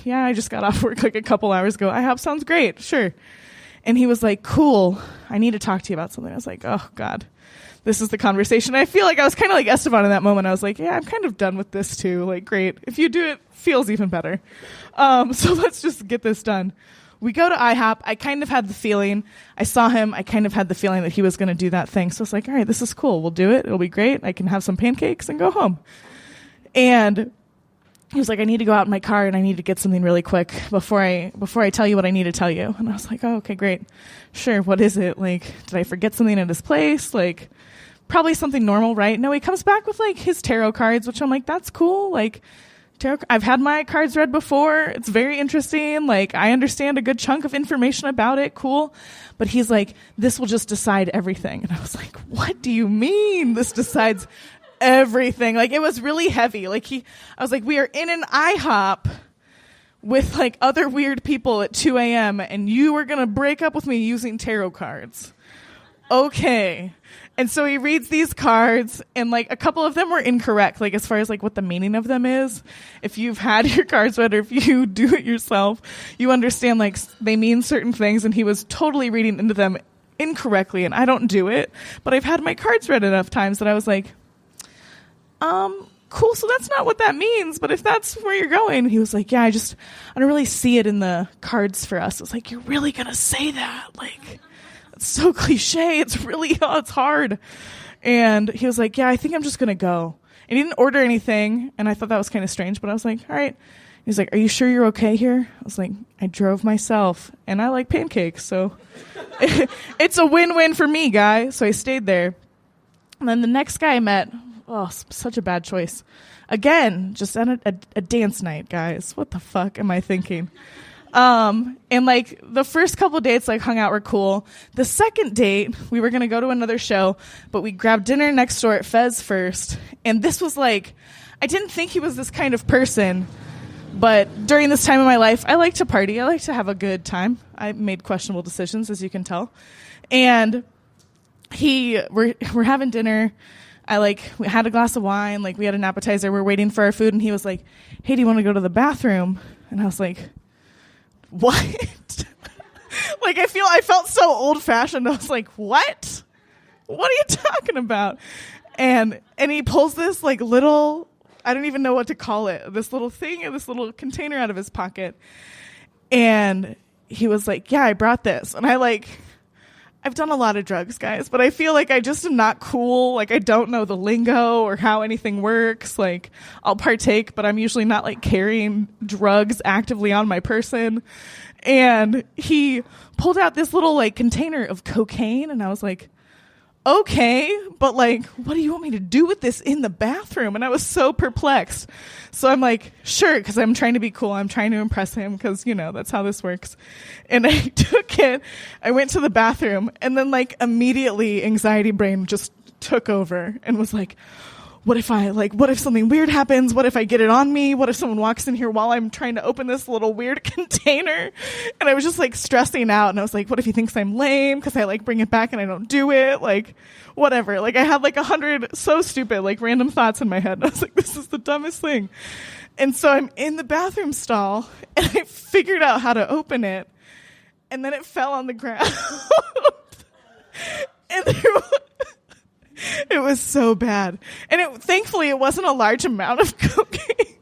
yeah, I just got off work like a couple hours ago. IHOP sounds great. Sure. And he was like, cool. I need to talk to you about something. I was like, oh, God, this is the conversation. I feel like I was kind of like Estevan in that moment. I was like, yeah, I'm kind of done with this too. Like, great. If you do it, feels even better. So let's just get this done. We go to IHOP. I kind of had the feeling. I saw him. I kind of had the feeling that he was going to do that thing. So I was like, all right, this is cool. We'll do it. It'll be great. I can have some pancakes and go home. And he was like, I need to go out in my car and I need to get something really quick before I tell you what I need to tell you. And I was like, oh, okay, great. Sure. What is it? Like, did I forget something at his place? Like, probably something normal, right? No, he comes back with like his tarot cards, which I'm like, that's cool. Like, tarot, I've had my cards read before. It's very interesting. Like, I understand a good chunk of information about it. Cool. But he's like, this will just decide everything. And I was like, what do you mean this decides everything? Like, it was really heavy. Like, I was like, we are in an IHOP with like other weird people at 2 a.m. and you were going to break up with me using tarot cards. Okay. And so he reads these cards, and like a couple of them were incorrect, like as far as like what the meaning of them is. If you've had your cards read or if you do it yourself, you understand like they mean certain things, and he was totally reading into them incorrectly, and I don't do it, but I've had my cards read enough times that I was like, cool, so that's not what that means, but if that's where you're going. He was like, yeah, I don't really see it in the cards for us. I was like, you're really gonna say that? Like, it's so cliche. It's really, it's hard. And he was like, yeah, I think I'm just going to go. And he didn't order anything. And I thought that was kind of strange, but I was like, all right. He's like, are you sure you're okay here? I was like, I drove myself and I like pancakes. So it's a win-win for me, guy. So I stayed there. And then the next guy I met, such a bad choice. Again, just at a dance night, guys. What the fuck am I thinking? And like the first couple dates, like hung out, were cool. The second date, we were going to go to another show, but we grabbed dinner next door at Fez first. And this was like, I didn't think he was this kind of person, but during this time in my life, I like to party. I like to have a good time. I made questionable decisions, as you can tell. And we're having dinner. We had a glass of wine, like we had an appetizer. We're waiting for our food. And he was like, hey, do you want to go to the bathroom? And I was like, what? Like, I felt so old fashioned. I was like, what are you talking about? And he pulls this like little, I don't even know what to call it, this little thing, this little container out of his pocket. And he was like, yeah, I brought this. And I've done a lot of drugs, guys, but I feel like I just am not cool. Like, I don't know the lingo or how anything works. Like, I'll partake, but I'm usually not like carrying drugs actively on my person. And he pulled out this little like container of cocaine, and I was like, okay, but like, what do you want me to do with this in the bathroom? And I was so perplexed. So I'm like, sure, because I'm trying to be cool. I'm trying to impress him because, that's how this works. And I took it. I went to the bathroom, and then like immediately anxiety brain just took over and was like, what if something weird happens? What if I get it on me? What if someone walks in here while I'm trying to open this little weird container? And I was just like stressing out. And I was like, what if he thinks I'm lame because I like bring it back and I don't do it? Like, whatever. Like, I had like 100 so stupid, like random thoughts in my head. And I was like, this is the dumbest thing. And so I'm in the bathroom stall and I figured out how to open it. And then it fell on the ground. And it was so bad. And thankfully, it wasn't a large amount of cocaine.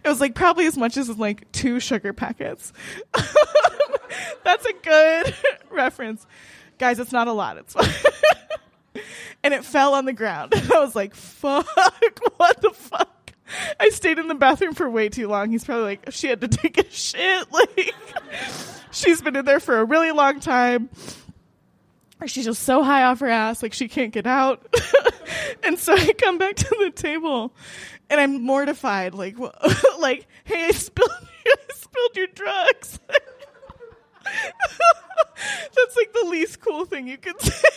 It was like probably as much as like 2 sugar packets. That's a good reference. Guys, it's not a lot. It's fine. And it fell on the ground. And I was like, fuck, what the fuck? I stayed in the bathroom for way too long. He's probably like, she had to take a shit. Like, she's been in there for a really long time. Or she's just so high off her ass, like she can't get out. And so I come back to the table, and I'm mortified, like, like, hey, I spilled your drugs. That's like the least cool thing you could say.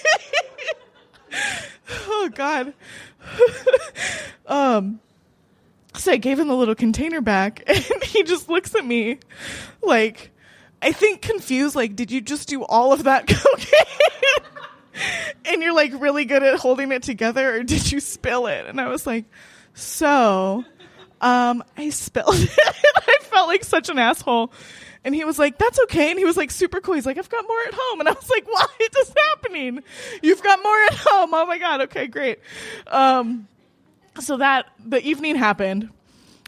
Oh God. So I gave him the little container back, and he just looks at me like, I think confused, like, did you just do all of that cocaine? And you're like really good at holding it together, or did you spill it? And I was like, so I spilled it. I felt like such an asshole. And he was like, that's okay. And he was like super cool. He's like, I've got more at home. And I was like, why is this happening? You've got more at home. Oh my God. Okay, great. So the evening happened.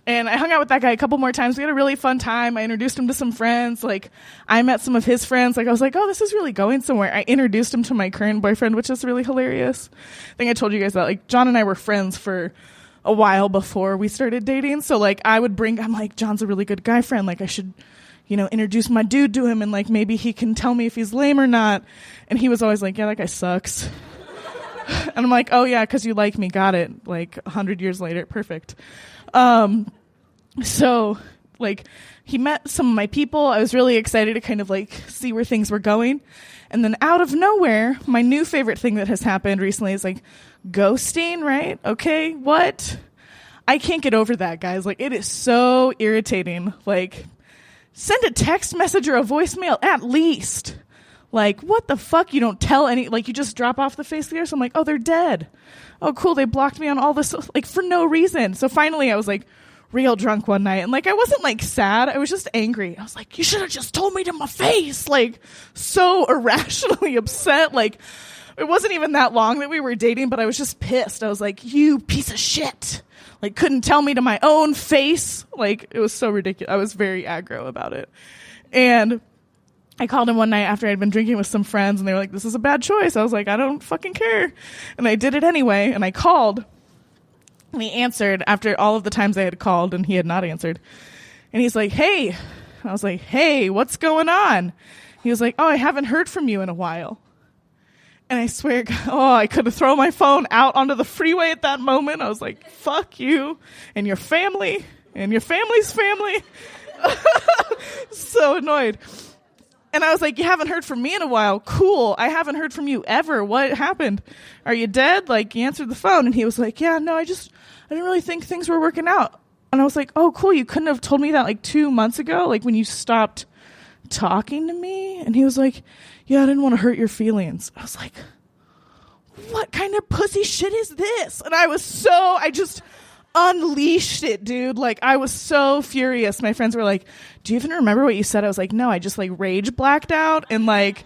And I hung out with that guy a couple more times. We had a really fun time. I introduced him to some friends. Like, I met some of his friends. Like, I was like, oh, this is really going somewhere. I introduced him to my current boyfriend, which is really hilarious. I think I told you guys that. Like, John and I were friends for a while before we started dating. So, like, I'm like, John's a really good guy friend. Like, I should, introduce my dude to him, and, like, maybe he can tell me if he's lame or not. And he was always like, yeah, that guy sucks. And I'm like, oh, yeah, because you like me. Got it. Like, 100 years later. Perfect. So, like, he met some of my people. I was really excited to kind of, like, see where things were going. And then out of nowhere, my new favorite thing that has happened recently is, like, ghosting, right? Okay, what? I can't get over that, guys. Like, it is so irritating. Like, send a text message or a voicemail at least. Like, what the fuck? You don't tell like, you just drop off the face of the earth. So I'm like, oh, they're dead. Oh, cool. They blocked me on all this, like, for no reason. So finally I was, like, real drunk one night, and, like, I wasn't, like, sad. I was just angry. I was like, you should have just told me to my face. Like, so irrationally upset. Like, it wasn't even that long that we were dating, but I was just pissed. I was like, you piece of shit. Like, couldn't tell me to my own face. Like, it was so ridiculous. I was very aggro about it. And I called him one night after I'd been drinking with some friends, and they were like, this is a bad choice. I was like, I don't fucking care. And I did it anyway, and I called. And he answered after all of the times I had called, and he had not answered. And he's like, hey. And I was like, hey, what's going on? He was like, oh, I haven't heard from you in a while. And I swear, I could have thrown my phone out onto the freeway at that moment. I was like, fuck you and your family and your family's family. So annoyed. And I was like, you haven't heard from me in a while. Cool. I haven't heard from you ever. What happened? Are you dead? Like, he answered the phone, and he was like, yeah, no, I didn't really think things were working out. And I was like, oh, cool. You couldn't have told me that like 2 months ago, like when you stopped talking to me. And he was like, yeah, I didn't want to hurt your feelings. I was like, what kind of pussy shit is this? And I just unleashed it, dude. Like, I was so furious. My friends were like, do you even remember what you said? I was like, no, I just, like, rage blacked out and, like,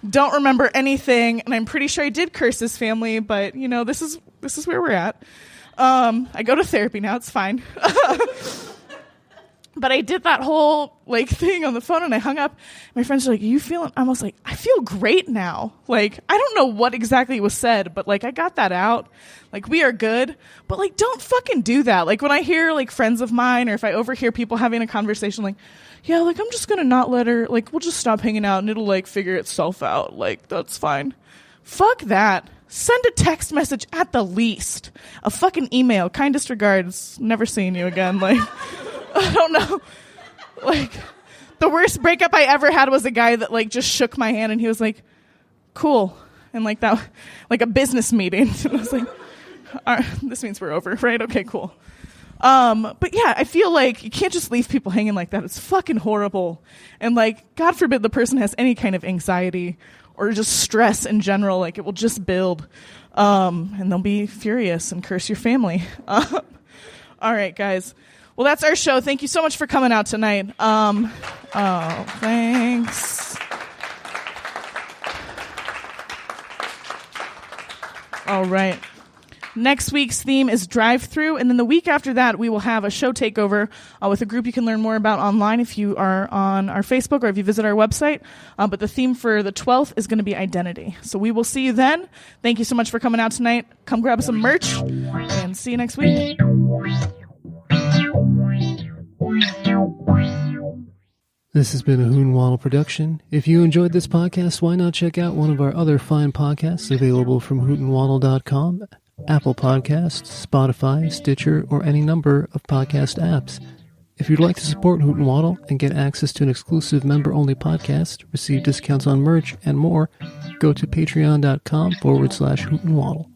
don't remember anything. And I'm pretty sure I did curse his family, but, this is where we're at. I go to therapy now. It's fine. But I did that whole, like, thing on the phone, and I hung up. My friends were like, you feeling? I was like, I feel great now. Like, I don't know what exactly was said, but, like, I got that out. Like, we are good. But, like, don't fucking do that. Like, when I hear, like, friends of mine, or if I overhear people having a conversation, like, yeah, like, I'm just going to not let her, like, we'll just stop hanging out, and it'll, like, figure itself out. Like, that's fine. Fuck that. Send a text message at the least. A fucking email. Kindest regards. Never seeing you again. Like, I don't know. Like, the worst breakup I ever had was a guy that, like, just shook my hand, and he was like, cool. And, like, that, like, a business meeting. And I was like, all right, this means we're over, right? Okay, cool. But yeah, I feel like you can't just leave people hanging like that. It's fucking horrible. And, like, God forbid the person has any kind of anxiety or just stress in general. Like, it will just build. And they'll be furious and curse your family. All right, guys. Well, that's our show. Thank you so much for coming out tonight. Thanks. All right. Next week's theme is drive-through, and then the week after that, we will have a show takeover with a group you can learn more about online if you are on our Facebook or if you visit our website. But the theme for the 12th is going to be identity. So we will see you then. Thank you so much for coming out tonight. Come grab some merch, and see you next week. This has been a Hoot and Waddle production. If you enjoyed this podcast, why not check out one of our other fine podcasts available from hootandwaddle.com, Apple Podcasts, Spotify, Stitcher, or any number of podcast apps. If you'd like to support Hoot and Waddle and get access to an exclusive member-only podcast, receive discounts on merch, and more, go to patreon.com/Hoot and Waddle.